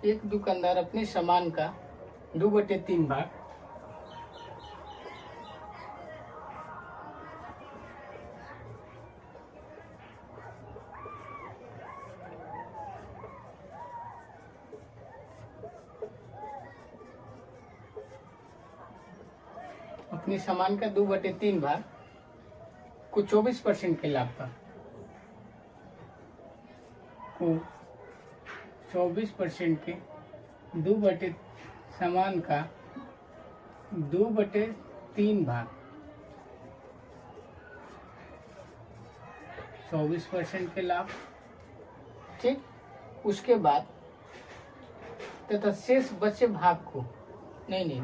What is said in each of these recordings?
एक दुकानदार अपने सामान का 2/3 भाग अपने सामान का 2/3 भाग को 24% के लाभ पर को 24% के सामान का 2/3 भाग 24% के लाभ, ठीक। उसके बाद तथा शेष बचे भाग को नहीं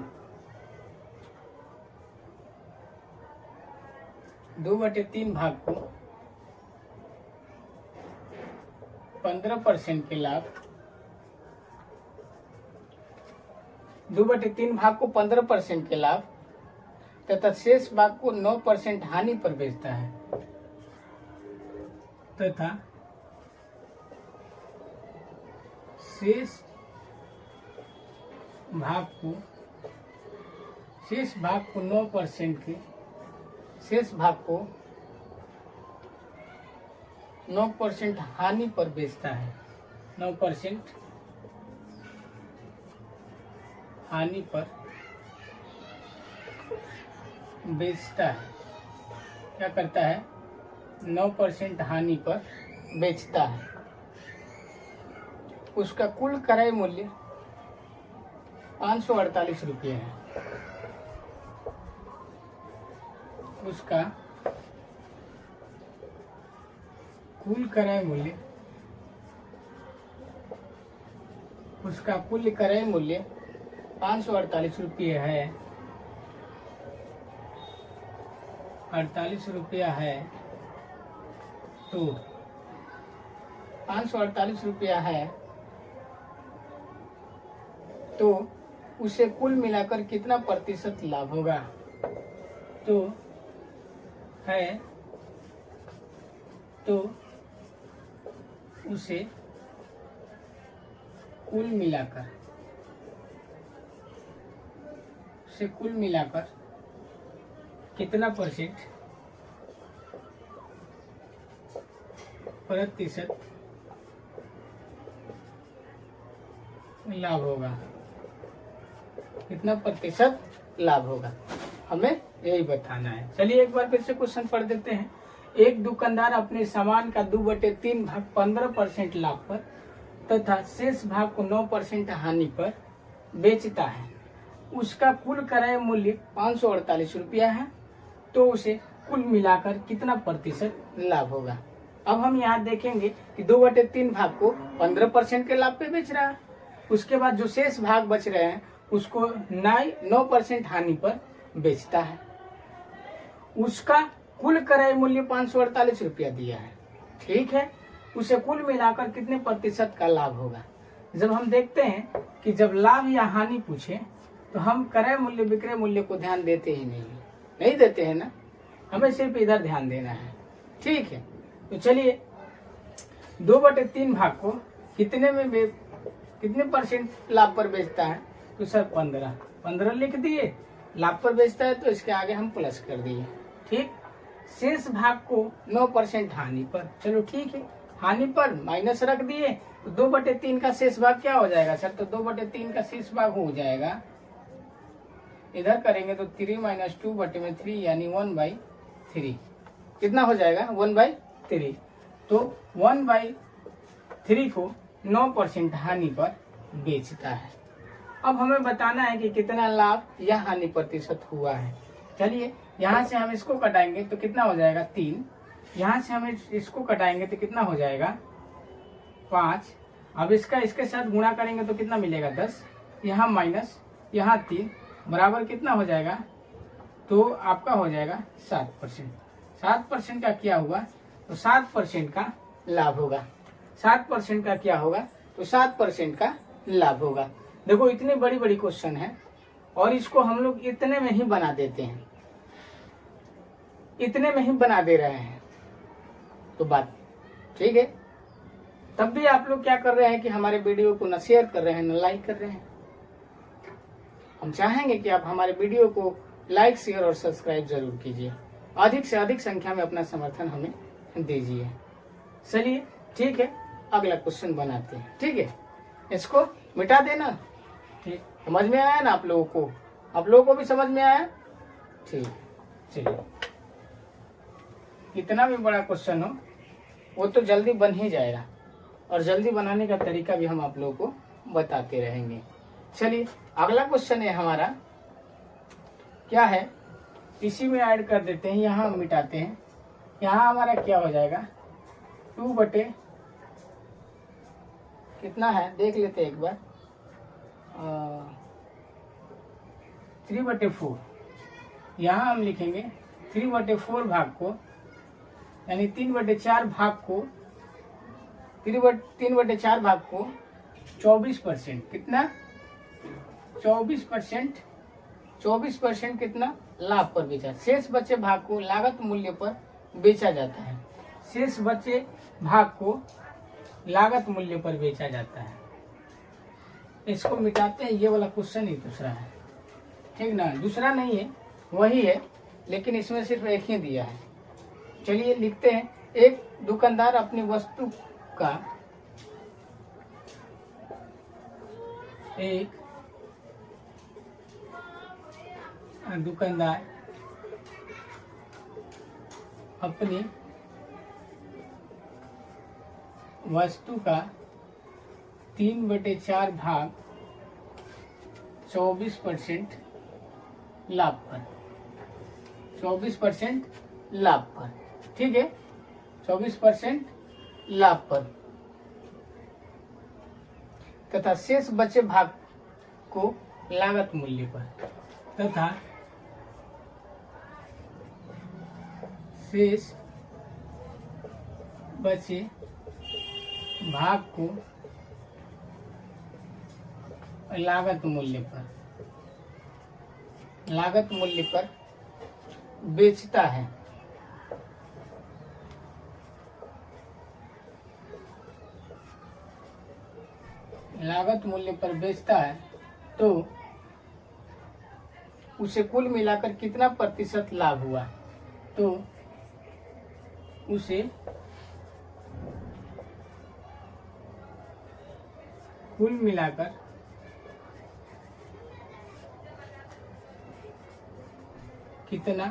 2/3 भाग को 15% के लाभ, 2/3 भाग को 15% के लाभ तथा शेष भाग को 9% हानि पर बेचता है तथा शेष भाग को 9% के शेष भाग को 9% हानि पर बेचता है, 9% हानि पर बेचता है। क्या करता है? 9% हानि पर बेचता है। उसका कुल क्रय मूल्य 548 रुपये है। उसका कुल क्रय मूल्य 548 रुपये है। 48 रुपया है तो 548 रुपया है तो उसे कुल मिलाकर कितना प्रतिशत लाभ होगा? तो उसे कुल मिलाकर कितना प्रतिशत लाभ होगा? कितना प्रतिशत लाभ होगा, हमें यही बताना है। चलिए एक बार फिर से क्वेश्चन पढ़ देते हैं। एक दुकानदार अपने सामान का 2/3 भाग 15% लाभ पर तथा शेष भाग को 9% हानि पर बेचता है। उसका कुल क्रय मूल्य 548 रुपया है तो उसे कुल मिलाकर कितना प्रतिशत लाभ होगा? अब हम यहाँ देखेंगे कि 2/3 भाग को 15% के लाभ पे बेच रहा है। उसके बाद जो शेष भाग बच रहे हैं उसको 9% हानि पर बेचता है। उसका कुल क्रय मूल्य 548 रुपया दिया है, ठीक है। उसे कुल मिलाकर कितने प्रतिशत का लाभ होगा? जब हम देखते हैं कि जब लाभ या हानि पूछे तो हम क्रय मूल्य विक्रय मूल्य को ध्यान देते ही नहीं देते हैं ना, हमें सिर्फ इधर ध्यान देना है, ठीक है। तो चलिए 2/3 भाग को कितने परसेंट लाभ पर बेचता है? तो सर 15 लिख दिए। लाभ पर बेचता है तो इसके आगे हम प्लस कर दिए, ठीक। शेष भाग को 9% हानि पर, चलो ठीक है, हानि पर माइनस रख दिए तो 2/3 का शेष भाग क्या हो जाएगा सर? तो 2/3 का शेष भाग हो जाएगा, इधर करेंगे तो 3 - 2/3 यानी 1/3 कितना हो जाएगा? 1/3। तो 1/3 को 9% हानि पर बेचता है। अब हमें बताना है कि कितना लाभ या हानि प्रतिशत हुआ है। चलिए यहाँ से हम इसको कटाएंगे तो कितना हो जाएगा? 3। यहाँ से हम इसको कटाएंगे तो कितना हो जाएगा? 5। अब इसका इसके साथ गुणा करेंगे तो कितना मिलेगा? 10। यहाँ माइनस, यहाँ 3 बराबर कितना हो जाएगा? तो आपका हो जाएगा 7%। 7% का क्या हुआ? तो 7% का लाभ होगा। 7% का क्या होगा? तो 7% का लाभ होगा। देखो इतनी बड़ी बड़ी क्वेश्चन है और इसको हम लोग इतने में ही बना देते हैं, इतने में ही बना दे रहे हैं। तो बात ठीक है। तब भी आप लोग क्या कर रहे हैं कि हमारे वीडियो को न शेयर कर रहे हैं न लाइक कर रहे हैं। हम चाहेंगे कि आप हमारे वीडियो को लाइक, शेयर और सब्सक्राइब जरूर कीजिए। अधिक से अधिक संख्या में अपना समर्थन हमें दीजिए। चलिए ठीक है, अगला क्वेश्चन बनाते हैं। ठीक है, इसको मिटा देना। ठीक, समझ में आया ना आप लोगों को? आप लोगों को भी समझ में आया? ठीक, चलिए। कितना भी बड़ा क्वेश्चन हो वो तो जल्दी बन ही जाएगा, और जल्दी बनाने का तरीका भी हम आप लोगों को बताते रहेंगे। चलिए अगला क्वेश्चन है हमारा, क्या है, इसी में ऐड कर देते हैं। यहाँ हम मिटाते हैं। यहाँ हमारा क्या हो जाएगा, 2 बटे कितना है देख लेते हैं एक बार, 3 बटे 4। यहाँ हम लिखेंगे 3 बटे 4 भाग को, यानी 3 बटे 4 भाग को, 3 बटे 4 भाग को 24%। कितना? 24%। 24% कितना? लाभ पर बेचा। शेष बचे भाग को लागत मूल्य पर बेचा जाता है। शेष बचे भाग को लागत मूल्य पर बेचा जाता है। इसको मिटाते हैं। ये वाला क्वेश्चन ही दूसरा है, ठीक ना? दूसरा नहीं है, वही है, लेकिन इसमें सिर्फ एक ही दिया है। चलिए लिखते हैं। एक दुकानदार अपनी वस्तु का अपनी वस्तु का 3 बटे 4 भाग 24% लाभ पर, 24% लाभ पर, ठीक है, 24% लाभ पर, तथा शेष बचे भाग को लागत मूल्य पर, तथा शेष बचे भाग को लागत मूल्य पर बेचता है। लागत मूल्य पर बेचता है तो उसे कुल मिलाकर कितना प्रतिशत लाभ हुआ? तो उसे कुल मिलाकर कितना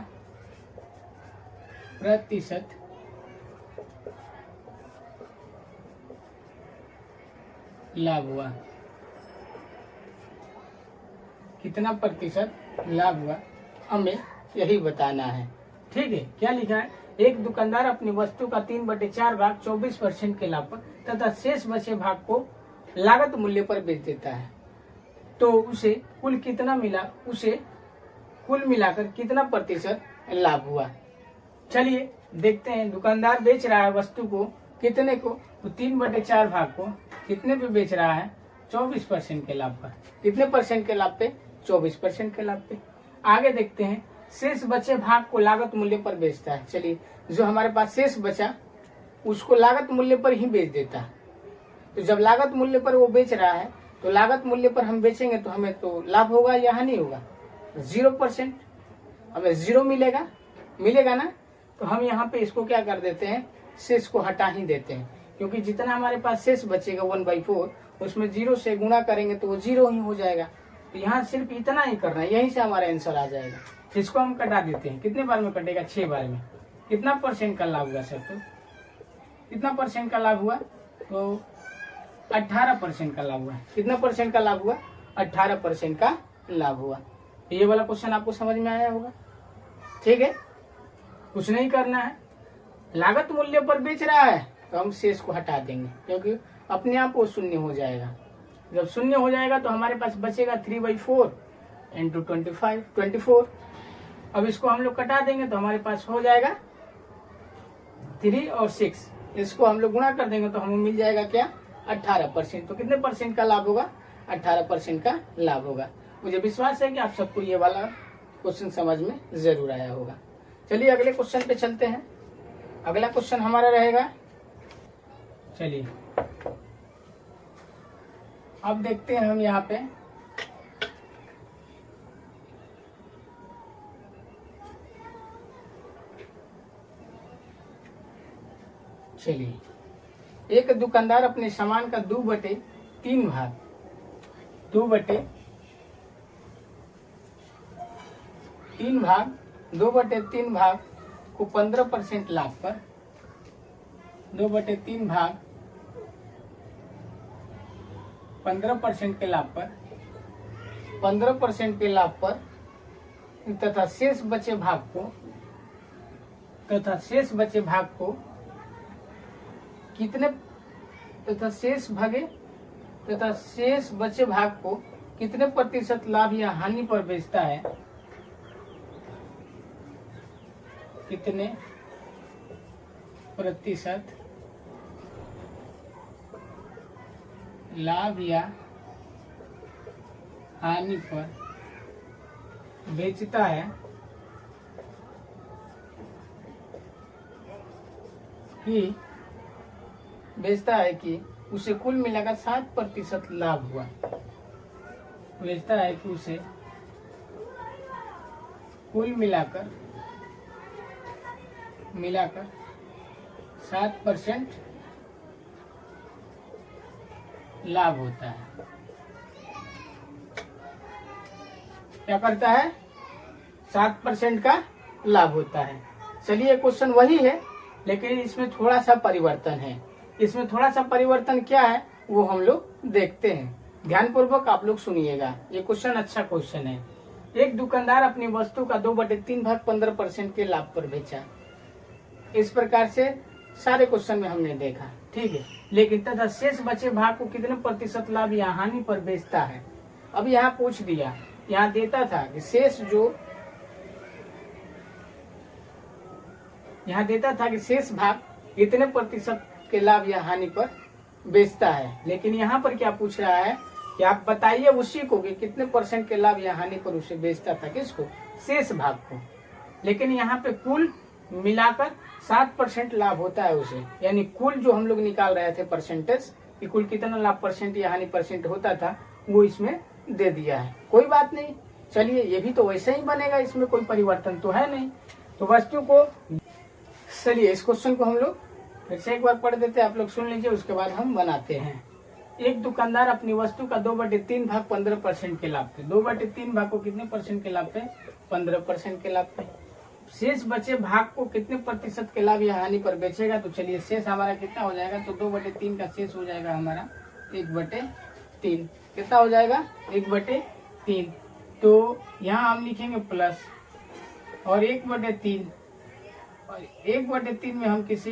प्रतिशत लाभ हुआ? कितना प्रतिशत लाभ हुआ हमें यही बताना है। ठीक है, क्या लिखा है? एक दुकानदार अपनी वस्तु का 3 बटे 4 भाग 24% के लाभ पर तथा शेष बचे भाग को लागत मूल्य पर बेच देता है, तो उसे कुल कितना मिला? उसे कुल मिलाकर कितना प्रतिशत लाभ हुआ? चलिए देखते हैं। दुकानदार बेच रहा है वस्तु को कितने को? तो 3 बटे 4 भाग को कितने पे बेच रहा है? 24% के लाभ पर। कितने परसेंट के लाभ पे? 24% के लाभ पे। आगे देखते हैं। शेष बचे भाग को लागत मूल्य पर बेचता है। चलिए, जो हमारे पास शेष बचा उसको लागत मूल्य पर ही बेच देता है। तो जब लागत मूल्य पर वो बेच रहा है तो लागत मूल्य पर हम बेचेंगे तो हमें तो लाभ होगा या हानि होगा? 0%। हमें 0 मिलेगा ना? तो हम यहाँ पे इसको क्या कर देते हैं? शेष को हटा ही देते हैं, क्योंकि जितना हमारे पास शेष बचेगा 1/4 उसमें 0 से गुणा करेंगे तो वो 0 ही हो जाएगा। तो यहाँ सिर्फ इतना ही करना है, यहीं से हमारा आंसर आ जाएगा। इसको हम कटा देते हैं। कितने बार में कटेगा? 6 बार में। कितना परसेंट का लाभ हुआ सर? तो कितना परसेंट का लाभ हुआ? तो 18% का लाभ हुआ। कितना परसेंट का लाभ हुआ? 18% का लाभ हुआ। ये वाला क्वेश्चन आपको समझ में आया होगा। ठीक है, कुछ नहीं करना है। लागत मूल्य पर बेच रहा है तो हम शेष को हटा देंगे, क्योंकि अपने आप वो शून्य हो जाएगा। जब शून्य हो जाएगा तो हमारे पास बचेगा 3/4 इंटू 24। अब इसको हम लोग कटा देंगे तो हमारे पास हो जाएगा 3 और 6। इसको हम लोग गुणा कर देंगे तो हमें मिल जाएगा क्या? 18%। तो कितने परसेंट का लाभ होगा? 18% का लाभ होगा। मुझे विश्वास है कि आप सबको ये वाला क्वेश्चन समझ में जरूर आया होगा। चलिए अगले क्वेश्चन पे चलते हैं। अगला क्वेश्चन हमारा रहेगा, चलिए अब देखते हैं हम यहाँ पे चलिए, एक दुकानदार अपने सामान का 2/3 भाग 2/3 भाग को 15% लाभ पर 2/3 भाग 15% के लाभ पर 15% के लाभ पर तथा शेष बचे भाग को कितने तथा शेष बचे भाग को कितने प्रतिशत लाभ या हानि पर बेचता है, कितने प्रतिशत लाभ या हानि पर बेचता है कि उसे कुल मिलाकर 7% लाभ हुआ। बेचता है कि उसे कुल मिलाकर 7% लाभ होता है। क्या करता है? 7% का लाभ होता है। चलिए, क्वेश्चन वही है लेकिन इसमें थोड़ा सा परिवर्तन है। इसमें थोड़ा सा परिवर्तन क्या है वो हम लोग देखते हैं। ध्यानपूर्वक आप लोग सुनिएगा, ये क्वेश्चन अच्छा क्वेश्चन है। एक दुकानदार अपनी वस्तु का 2/3 भाग 15% के लाभ पर बेचा। इस प्रकार से सारे क्वेश्चन में हमने देखा, ठीक है। लेकिन तथा शेष बचे भाग को कितने प्रतिशत लाभ या हानि पर बेचता है। अब यहाँ पूछ दिया, यहाँ देता था कि शेष भाग कितने प्रतिशत के लाभ या हानि पर बेचता है। लेकिन यहाँ पर क्या पूछ रहा है कि आप बताइए उसी को कि कितने % के लाभ या हानि पर उसे बेचता था। किसको? शेष भाग को। लेकिन यहाँ पे कुल मिलाकर 7% लाभ होता है उसे, यानी कुल जो हम लोग निकाल रहे थे परसेंटेज कि कुल कितना लाभ % या हानि % होता था, वो इसमें दे दिया है। कोई बात नहीं, चलिए ये भी तो वैसे ही बनेगा, इसमें कोई परिवर्तन तो है नहीं। तो वस्तु को, चलिए इस क्वेश्चन को हम लोग फिर से एक बार पढ़ देते हैं, आप लोग सुन लीजिए, उसके बाद हम बनाते हैं। एक दुकानदार अपनी वस्तु का 2/3 भाग 15% के लाभ पे, 2/3 भाग को कितने % के लाभ पे? 15% के लाभ पे। शेष बचे भाग को कितने प्रतिशत के लाभ या हानि पर बेचेगा। तो चलिए शेष हमारा कितना हो जाएगा, तो 2/3 का शेष हो जाएगा हमारा 1/3। कितना हो जाएगा? 1/3। तो यहाँ हम लिखेंगे प्लस और 1/3, और 1/3 में हम किसी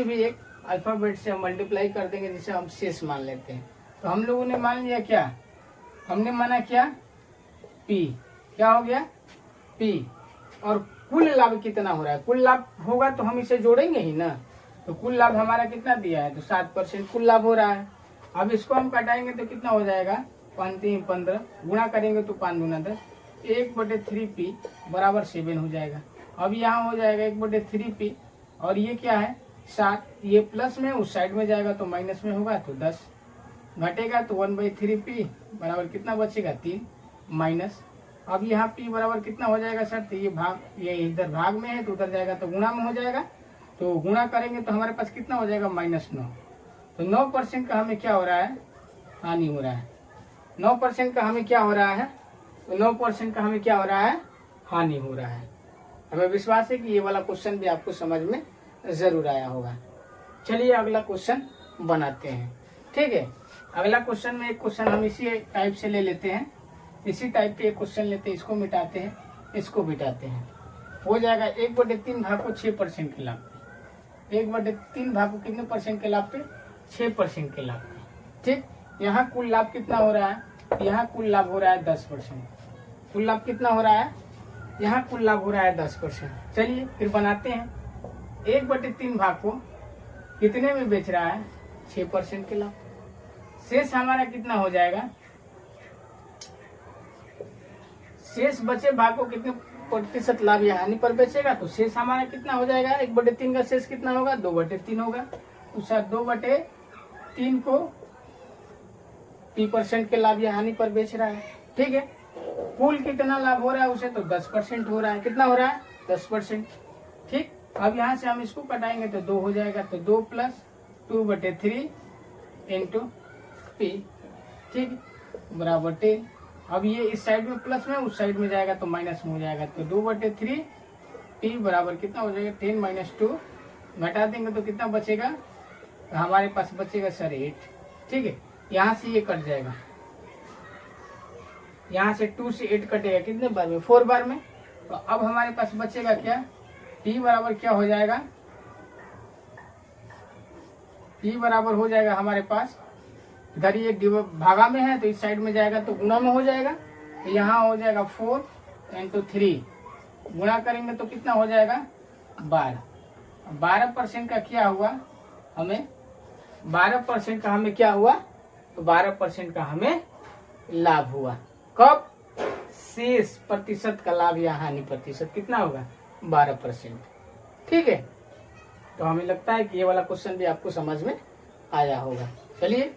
भी एक अल्फाबेट से हम मल्टीप्लाई कर देंगे, जिसे हम शेष मान लेते हैं। तो हम लोगों ने मान लिया क्या? हमने माना क्या? P। क्या हो गया? P। और कुल लाभ कितना हो रहा है? कुल लाभ होगा तो हम इसे जोड़ेंगे ही ना। तो कुल लाभ हमारा कितना दिया है? तो 7% कुल लाभ हो रहा है। अब इसको हम कटाएंगे तो कितना हो जाएगा? 5 3 15, गुणा करेंगे तो 5 दूना 10, 1/3P बराबर 7 हो जाएगा। अब यहाँ हो जाएगा 1/3P, और ये क्या है? 7। ये प्लस में उस साइड में जाएगा तो माइनस में होगा, तो 10 घटेगा तो 1/3P बराबर कितना बचेगा? 3 माइनस। अब यहाँ P बराबर कितना हो जाएगा सर? तो ये इधर भाग में है तो उधर जाएगा तो गुणा में हो जाएगा। तो गुणा करेंगे तो हमारे पास कितना हो जाएगा? -9। तो 9% का हमें क्या हो रहा है? हानि हो रहा है। 9% का हमें क्या हो रहा है? तो 9% का हमें क्या हो रहा है? हानि हो रहा है। हमें विश्वास है कि ये वाला क्वेश्चन भी आपको समझ में जरूर आया होगा। चलिए अगला क्वेश्चन बनाते हैं, ठीक है। अगला क्वेश्चन में एक क्वेश्चन हम इसी टाइप से ले लेते हैं, इसी टाइप के एक क्वेश्चन लेते हैं, इसको मिटाते हैं, इसको मिटाते हैं। हो जाएगा 1/3 भाग को 6% के लाभ पे। 1/3 भाग को कितने % के लाभ पे? 6% के लाभ पे, ठीक। यहाँ कुल लाभ कितना हो रहा है? यहाँ कुल लाभ हो रहा है 10%। कुल लाभ कितना हो रहा है? यहाँ कुल लाभ हो रहा है 10%। चलिए फिर बनाते हैं। 1/3 भाग को कितने में बेच रहा है? 6% के लाभ। शेष हमारा कितना हो जाएगा? शेष बचे भाग को कितने प्रतिशत लाभ या हानि पर बेचेगा। तो शेष हमारा कितना हो जाएगा? 1/3 का शेष कितना होगा? 2/3 होगा। उसे 2/3 को P% के लाभ या हानि पर बेच रहा है। ठीक है, कुल कितना लाभ हो रहा है उसे, तो 10% हो रहा है। कितना हो रहा है? 10%। ठीक, अब यहाँ से हम इसको कटाएंगे तो 2 हो जाएगा, तो 2 + 2/3 इंटू P, ठीक, बराबर 10। अब ये इस साइड में प्लस में, उस साइड में जाएगा तो माइनस में हो जाएगा, तो 2/3 P बराबर कितना हो जाएगा? 10 - 2 घटा देंगे तो कितना बचेगा? तो हमारे पास बचेगा सर 8। ठीक है, यहाँ से ये कट जाएगा, यहाँ से 2 से 8 कटेगा, कितने बार में? 4 बार में। तो अब हमारे पास बचेगा क्या? P बराबर क्या हो जाएगा? P बराबर हो जाएगा हमारे पास, इधर ये भागा में है तो इस साइड में जाएगा तो गुणा में हो जाएगा, तो यहाँ हो जाएगा 4 × 3, गुणा करेंगे तो कितना हो जाएगा? 12। 12% का क्या हुआ हमें? 12% का हमें क्या हुआ? तो 12% का हमें लाभ हुआ। कब? शेष प्रतिशत का लाभ या हानि प्रतिशत कितना होगा? 12%। ठीक है, तो हमें लगता है कि ये वाला क्वेश्चन भी आपको समझ में आया होगा। चलिए